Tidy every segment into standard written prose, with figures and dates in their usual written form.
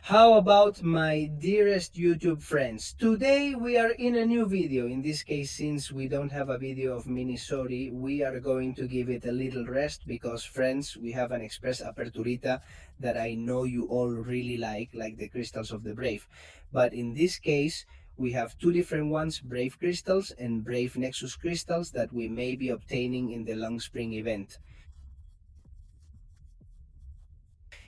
How about my dearest YouTube friends? Today we are in a new video. In this case, since we don't have a video of MCoC, we are going to give it a little rest because, friends, we have an express aperturita that I know you all really like the crystals of the Brave. But in this case, we have two different ones, Brave crystals and Brave Nexus crystals, that we may be obtaining in the Long Spring event,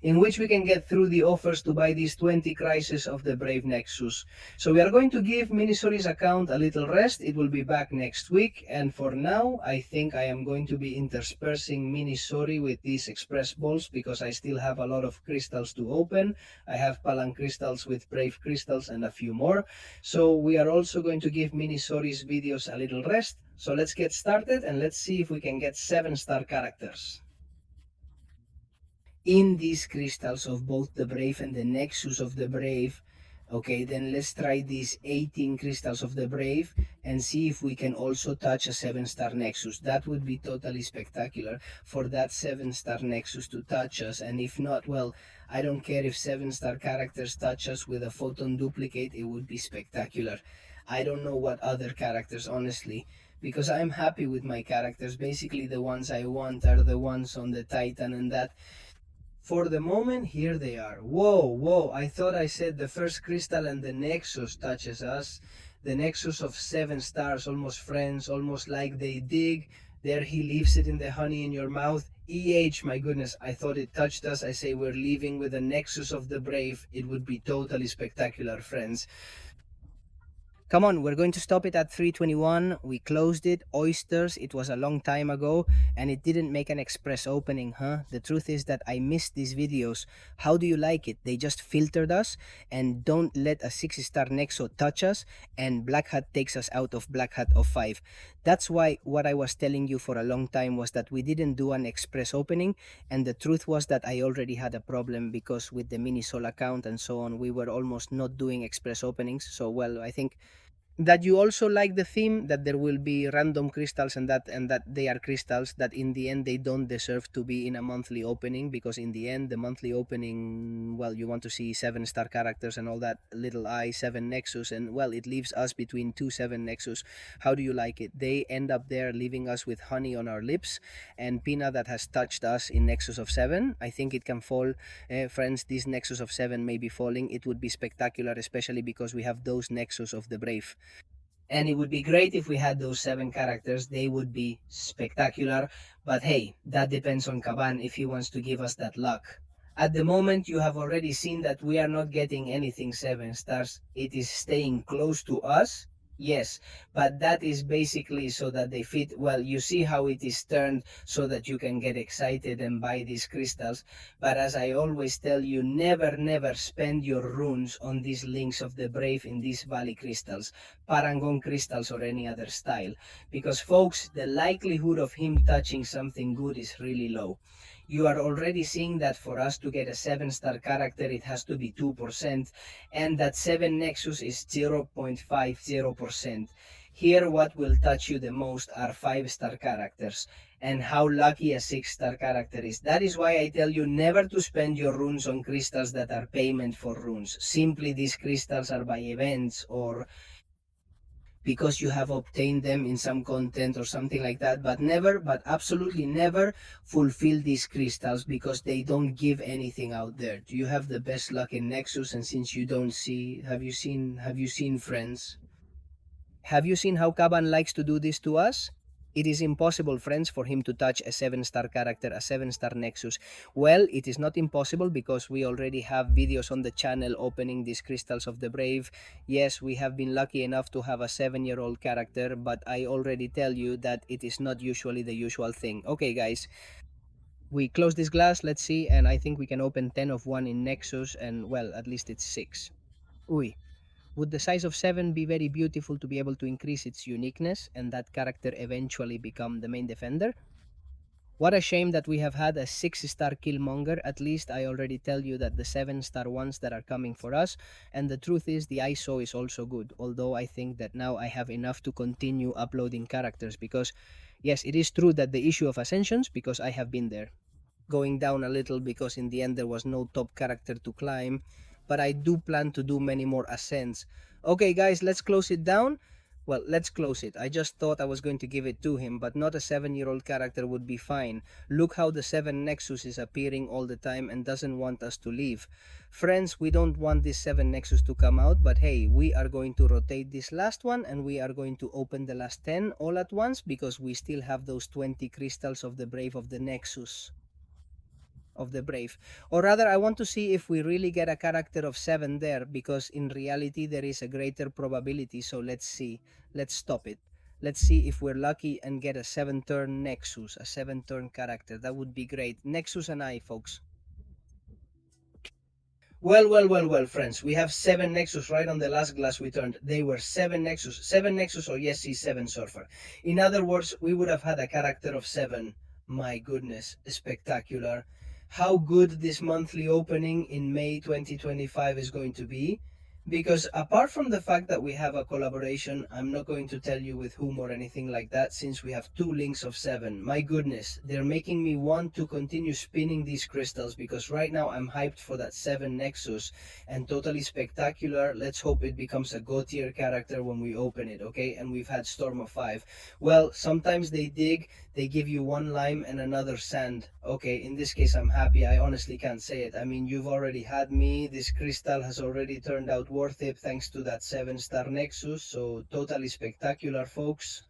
in which we can get through the offers to buy these 20 crises of the Brave Nexus. So we are going to give MCoC's account a little rest. It will be back next week, and for now I think I am going to be interspersing MCoC with these express balls because I still have a lot of crystals to open. I have Palang crystals with Brave crystals and a few more. So we are also going to give MCoC's videos a little rest. So let's get started and let's see if we can get 7-star characters in these crystals of both the Brave and the Nexus of the Brave. Okay, then let's try these 18 crystals of the Brave and see if we can also touch a 7-star Nexus. That would be totally spectacular for that 7-star Nexus to touch us. And if not, well, I don't care if 7-star characters touch us with a photon duplicate, it would be spectacular. I don't know what other characters, honestly, because I'm happy with my characters. Basically, the ones I want are the ones on the Titan and that. For the moment, here they are. Whoa, I thought I said the first crystal and the Nexus touches us. The Nexus of 7 stars, almost friends, almost like they dig. There he leaves it in the honey in your mouth. My goodness, I thought it touched us. I say we're leaving with the Nexus of the Brave. It would be totally spectacular, friends. Come on, we're going to stop it at 321. We closed it. Oysters, it was a long time ago, and it didn't make an express opening, huh? The truth is that I missed these videos. How do you like it? They just filtered us, and don't let a 6-star Nexo touch us, and Black Hat takes us out of Black Hat of 5. That's why what I was telling you for a long time was that we didn't do an express opening, and the truth was that I already had a problem because with the MCoC account and so on, we were almost not doing express openings. So, well, I think that you also like the theme that there will be random crystals and that they are crystals that in the end they don't deserve to be in a monthly opening, because in the end the monthly opening, well, you want to see 7-star characters and all that little 7 Nexus, and well, it leaves us between 2 7 Nexus. How do you like it? They end up there leaving us with honey on our lips and Pina that has touched us in Nexus of 7. I think it can fall, friends. This Nexus of 7 may be falling. It would be spectacular, especially because we have those Nexus of the Brave. And it would be great if we had those 7 characters. They would be spectacular. But hey, that depends on Caban if he wants to give us that luck. At the moment, you have already seen that we are not getting anything 7 stars. It is staying close to us. Yes, but that is basically so that they fit. Well, you see how it is turned so that you can get excited and buy these crystals. But as I always tell you, never spend your runes on these links of the Brave in these Valley crystals, Parangon crystals, or any other style. Because, folks, the likelihood of him touching something good is really low. You are already seeing that for us to get a 7-star character, it has to be 2%, and that 7 Nexus is 0.50%. Here, what will touch you the most are 5-star characters, and how lucky a 6-star character is. That is why I tell you never to spend your runes on crystals that are payment for runes. Simply, these crystals are by events or because you have obtained them in some content or something like that, but never, but absolutely never fulfill these crystals because they don't give anything out there. Do you have the best luck in Nexus? And since you don't see, have you seen friends? Have you seen how Kaban likes to do this to us? It is impossible, friends, for him to touch a 7-star character, a 7-star Nexus. Well, it is not impossible because we already have videos on the channel opening these crystals of the Brave. Yes, we have been lucky enough to have a 7-year-old character, but I already tell you that it is not usually the usual thing. Okay, guys, we close this glass, let's see, and I think we can open 10 of 1 in Nexus, and well, at least it's 6. Uy. Would the size of 7 be very beautiful to be able to increase its uniqueness and that character eventually become the main defender? What a shame that we have had a 6-star Killmonger. At least I already tell you that the 7-star ones that are coming for us, and the truth is the ISO is also good, although I think that now I have enough to continue uploading characters because, yes, it is true that the issue of Ascensions, because I have been there, going down a little because in the end there was no top character to climb. but I do plan to do many more ascents. Okay guys, let's close it down. Well, let's close it. I just thought I was going to give it to him, but not a 7-year-old character would be fine. Look how the 7 Nexus is appearing all the time and doesn't want us to leave. Friends, we don't want this 7 Nexus to come out, but hey, we are going to rotate this last one and we are going to open the last 10 all at once because we still have those 20 crystals of the Brave of the Nexus. Of the Brave. Or rather, I want to see if we really get a character of 7 there, because in reality there is a greater probability. So let's see. Let's stop it. Let's see if we're lucky and get a 7-turn Nexus, a 7-turn character. That would be great. Nexus and I, folks. Well, friends. We have 7 Nexus right on the last glass we turned. They were 7 Nexus. 7 Nexus or yes, see 7 Surfer. In other words, we would have had a character of 7. My goodness, spectacular. How good this monthly opening in May 2025 is going to be. Because apart from the fact that we have a collaboration, I'm not going to tell you with whom or anything like that, since we have 2 links of 7. My goodness, they're making me want to continue spinning these crystals, because right now I'm hyped for that 7 Nexus and totally spectacular. Let's hope it becomes a go tier character when we open it, okay? And we've had Storm of 5. Well, sometimes they dig, they give you 1 lime and another sand. Okay, in this case I'm happy. I honestly can't say it. I mean, you've already had me. This crystal has already turned out worth it thanks to that 7-star Nexus. So totally spectacular, folks.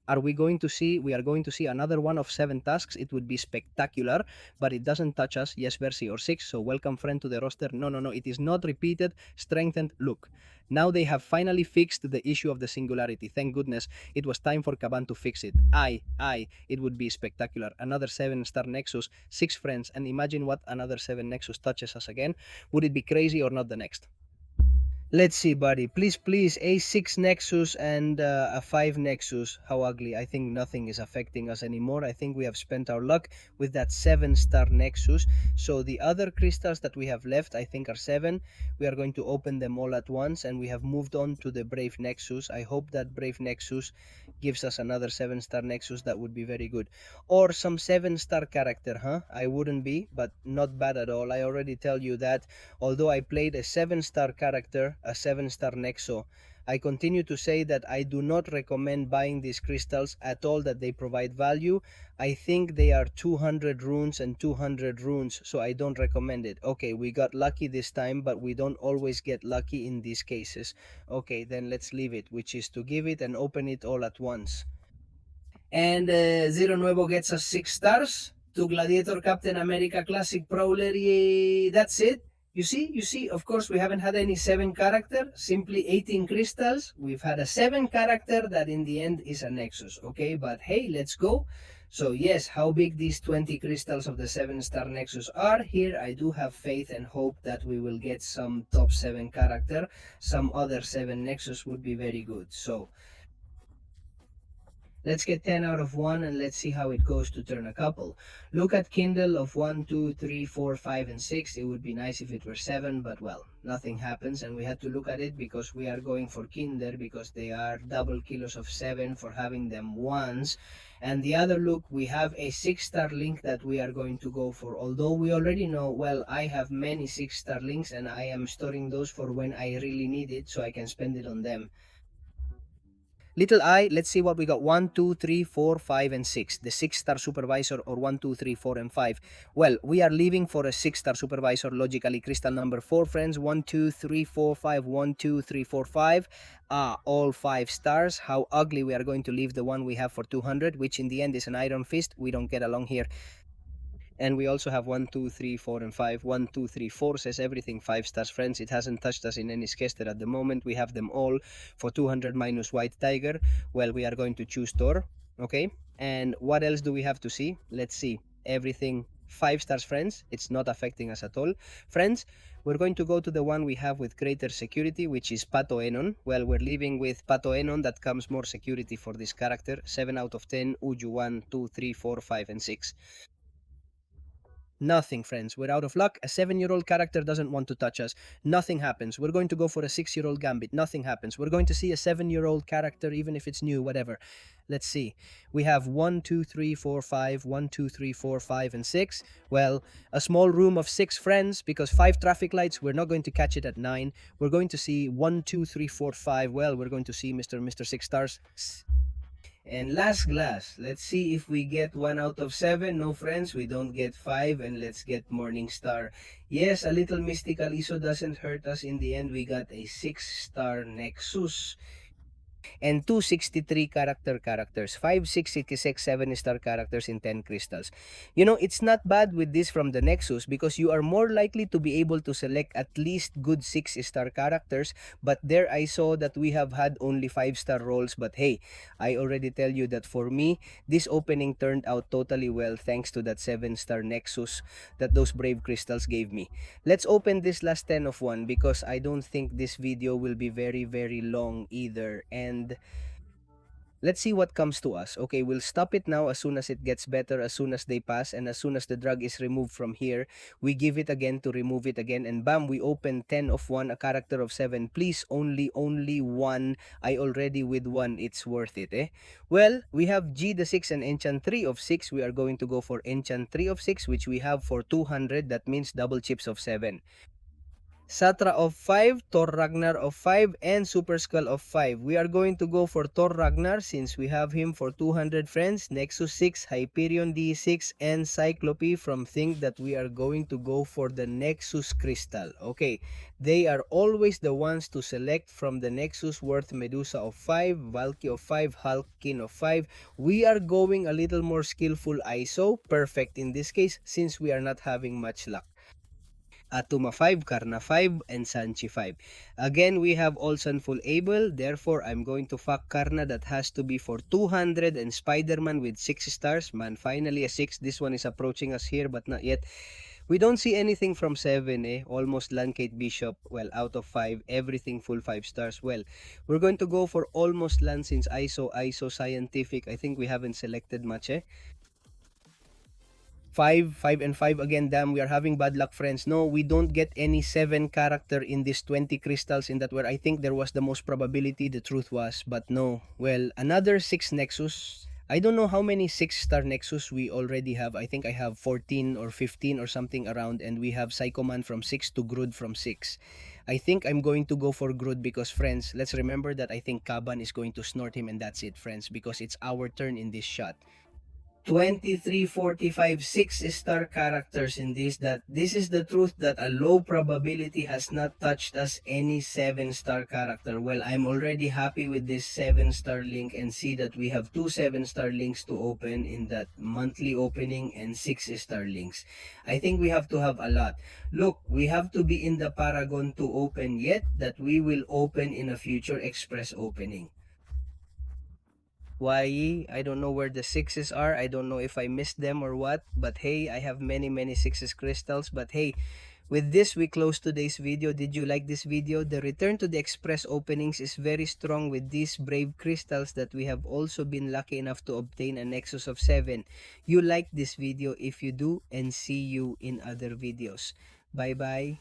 Are we going to see, we are going to see another one of 7 tasks? It would be spectacular, but it doesn't touch us. Yes, Versi or 6. So welcome friend to the roster. No, it is not repeated, strengthened. Look, now they have finally fixed the issue of the singularity. Thank goodness. It was time for Kaban to fix it. It would be spectacular. Another 7-star Nexus, 6 friends, and imagine what another 7 Nexus touches us again. Would it be crazy or not the next? Let's see, buddy. Please. A 6 Nexus and a 5 Nexus. How ugly. I think nothing is affecting us anymore. I think we have spent our luck with that 7-star Nexus. So the other crystals that we have left, I think are 7. We are going to open them all at once, and we have moved on to the Brave Nexus. I hope that Brave Nexus gives us another 7-star Nexus. That would be very good. Or some 7-star character, huh? I wouldn't be, but not bad at all. I already tell you that. Although I played a 7-star character, a 7-star Nexo, I continue to say that I do not recommend buying these crystals at all, that they provide value. I think they are 200 runes and 200 runes, so I don't recommend it. Okay, we got lucky this time, but we don't always get lucky in these cases. Okay, then let's leave it, which is to give it and open it all at once. And Zero Nuevo gets us 6 stars. To Gladiator Captain America Classic Prowler, that's it. You see, of course, we haven't had any 7 character, simply 18 crystals. We've had a 7 character that in the end is a Nexus, okay? But hey, let's go. So yes, how big these 20 crystals of the 7-star Nexus are, here I do have faith and hope that we will get some top 7 character. Some other 7 Nexus would be very good. So let's get 10 out of 1 and let's see how it goes to turn a couple. Look at Kindle of 1, 2, 3, 4, 5, and 6. It would be nice if it were 7, but well, nothing happens, and we had to look at it because we are going for Kinder, because they are double kilos of 7 for having them once. And the other look, we have a 6-star link that we are going to go for. Although we already know, well, I have many 6-star links and I am storing those for when I really need it so I can spend it on them. Little I, let's see what we got. 1, 2, 3, 4, 5, and 6. The 6-star supervisor, or 1, 2, 3, 4, and 5. Well, we are leaving for a 6-star supervisor, logically. Crystal number 4, friends. 1, 2, 3, 4, 5. 1, 2, 3, 4, 5. All 5 stars. How ugly we are going to leave the one we have for 200, which in the end is an Iron Fist. We don't get along here. And we also have 1, 2, 3, 4, and 5. 1, 2, 3, 4 says everything 5 stars, friends. It hasn't touched us in any scaster at the moment. We have them all for 200 minus White Tiger. Well, we are going to choose Thor. Okay. And what else do we have to see? Let's see. Everything 5 stars, friends. It's not affecting us at all. Friends, we're going to go to the one we have with greater security, which is Pato Enon. Well, we're leaving with Pato Enon. That comes more security for this character. 7 out of 10. Uju 1, 2, 3, 4, 5, and 6. Nothing, friends. We're out of luck. A 7-year-old character doesn't want to touch us. Nothing happens. We're going to go for a 6-year-old gambit. Nothing happens. We're going to see a 7-year-old character, even if it's new, whatever. Let's see. We have 1, 2, 3, 4, 5, 1, 2, 3, 4, 5, and 6. Well, a small room of 6 friends because 5 traffic lights. We're not going to catch it at 9. We're going to see 1, 2, 3, 4, 5. Well, we're going to see Mr. 6 stars. And last glass. Let's see if we get 1 out of 7. No, friends, we don't get 5. And let's get Morning Star. Yes, a little mystical ISO doesn't hurt us. In the end, we got a 6-star Nexus. And 263 characters, 5, 6, 66, 7-star characters in 10 crystals. You know, it's not bad with this from the Nexus because you are more likely to be able to select at least good 6-star characters, but there I saw that we have had only 5-star rolls. But hey, I already tell you that for me, this opening turned out totally well thanks to that 7-star Nexus that those Brave Crystals gave me. Let's open this last 10 of 1 because I don't think this video will be very long either. And let's see what comes to us. Okay, we'll stop it now as soon as it gets better, as soon as they pass, and as soon as the drug is removed from here, we give it again to remove it again, and bam, we open 10 of 1, a character of 7. Please, only 1. I already with 1, it's worth it, eh? Well, we have G the 6 and Enchant 3 of 6. We are going to go for Enchant 3 of 6, which we have for 200. That means double chips of 7. Satra of 5, Thor Ragnar of 5, and Super Skull of 5. We are going to go for Thor Ragnar since we have him for 200 friends, Nexus 6, Hyperion D6, and Cyclope from Think that we are going to go for the Nexus Crystal. Okay, they are always the ones to select from the Nexus worth Medusa of 5, Valky of 5, Hulkin of 5. We are going a little more skillful ISO, perfect in this case since we are not having much luck. Atuma 5, Karna 5, and Sanchi 5. Again, we have Olsen full able. Therefore, I'm going to fuck Karna. That has to be for 200 and Spider-Man with 6 stars. Man, finally a 6. This one is approaching us here but not yet. We don't see anything from 7, eh? Almost Lancate Bishop. Well, out of 5. Everything full 5 stars. Well, we're going to go for almost land since ISO Scientific. I think we haven't selected much, eh? 5, 5, and 5 again. Damn, we are having bad luck, friends. No, we don't get any 7 character in this 20 crystals in that where I think there was the most probability the truth was. But no. Well, another 6 Nexus. I don't know how many 6-star Nexus we already have. I think I have 14 or 15 or something around. And we have Psychoman from 6 to Groot from 6. I think I'm going to go for Groot because, friends, let's remember that I think Kaban is going to snort him and that's it, friends. Because it's our turn in this shot. 23, 45, 6-star characters in this. That this is the truth that a low probability has not touched us any 7-star character. Well, I'm already happy with this 7-star link and see that we have 2 7-star links to open in that monthly opening and 6-star links. I think we have to have a lot. Look, we have to be in the Paragon to open yet that we will open in a future express opening. Why? I don't know where the 6s are. I don't know if I missed them or what. But hey, I have many 6s crystals. But hey, with this, we close today's video. Did you like this video? The return to the express openings is very strong with these Brave Crystals that we have also been lucky enough to obtain a Nexus of 7. You like this video if you do, and see you in other videos. Bye-bye.